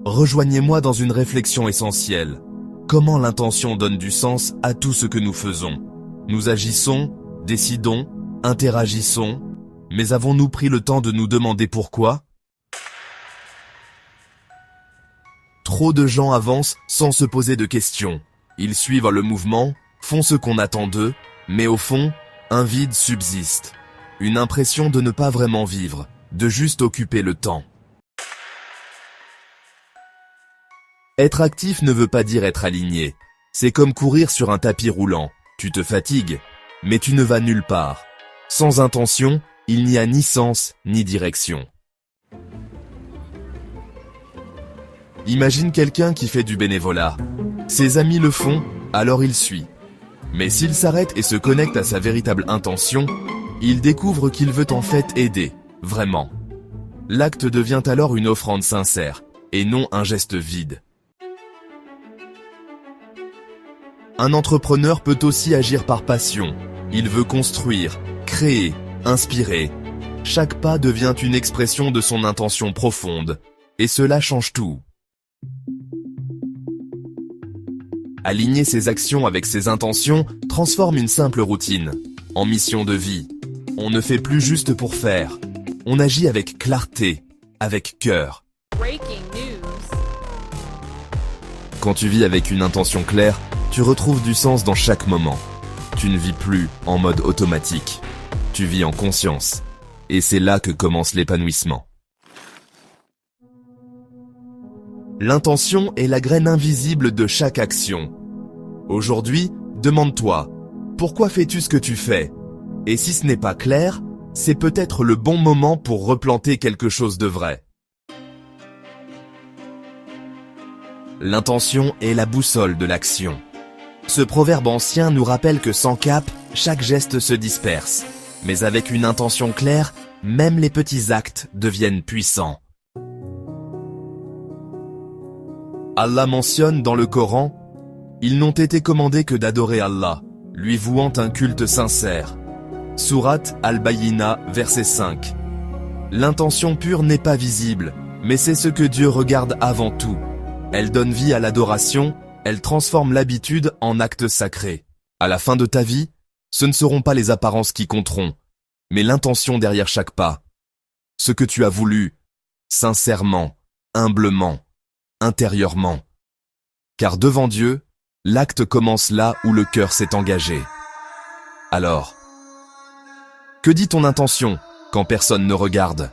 Rejoignez-moi dans une réflexion essentielle. Comment l'intention donne du sens à tout ce que nous faisons? Nous agissons, décidons, interagissons, mais avons-nous pris le temps de nous demander pourquoi? Trop de gens avancent sans se poser de questions. Ils suivent le mouvement, font ce qu'on attend d'eux, mais au fond, un vide subsiste. Une impression de ne pas vraiment vivre, de juste occuper le temps. Être actif ne veut pas dire être aligné. C'est comme courir sur un tapis roulant. Tu te fatigues, mais tu ne vas nulle part. Sans intention, il n'y a ni sens, ni direction. Imagine quelqu'un qui fait du bénévolat. Ses amis le font, alors il suit. Mais s'il s'arrête et se connecte à sa véritable intention, il découvre qu'il veut en fait aider, vraiment. L'acte devient alors une offrande sincère, et non un geste vide. Un entrepreneur peut aussi agir par passion. Il veut construire, créer, inspirer. Chaque pas devient une expression de son intention profonde, et cela change tout. Aligner ses actions avec ses intentions transforme une simple routine en mission de vie. On ne fait plus juste pour faire. On agit avec clarté, avec cœur. Quand tu vis avec une intention claire, tu retrouves du sens dans chaque moment. Tu ne vis plus en mode automatique. Tu vis en conscience. Et c'est là que commence l'épanouissement. L'intention est la graine invisible de chaque action. Aujourd'hui, demande-toi, pourquoi fais-tu ce que tu fais? Et si ce n'est pas clair, c'est peut-être le bon moment pour replanter quelque chose de vrai. L'intention est la boussole de l'action. Ce proverbe ancien nous rappelle que sans cap, chaque geste se disperse. Mais avec une intention claire, même les petits actes deviennent puissants. Allah mentionne dans le Coran, « Ils n'ont été commandés que d'adorer Allah, lui vouant un culte sincère. » Sourate Al-Bayyina, verset 5. L'intention pure n'est pas visible, mais c'est ce que Dieu regarde avant tout. Elle donne vie à l'adoration, elle transforme l'habitude en acte sacré. À la fin de ta vie, ce ne seront pas les apparences qui compteront, mais l'intention derrière chaque pas. Ce que tu as voulu, sincèrement, humblement, intérieurement. Car devant Dieu, l'acte commence là où le cœur s'est engagé. Alors, que dit ton intention quand personne ne regarde ?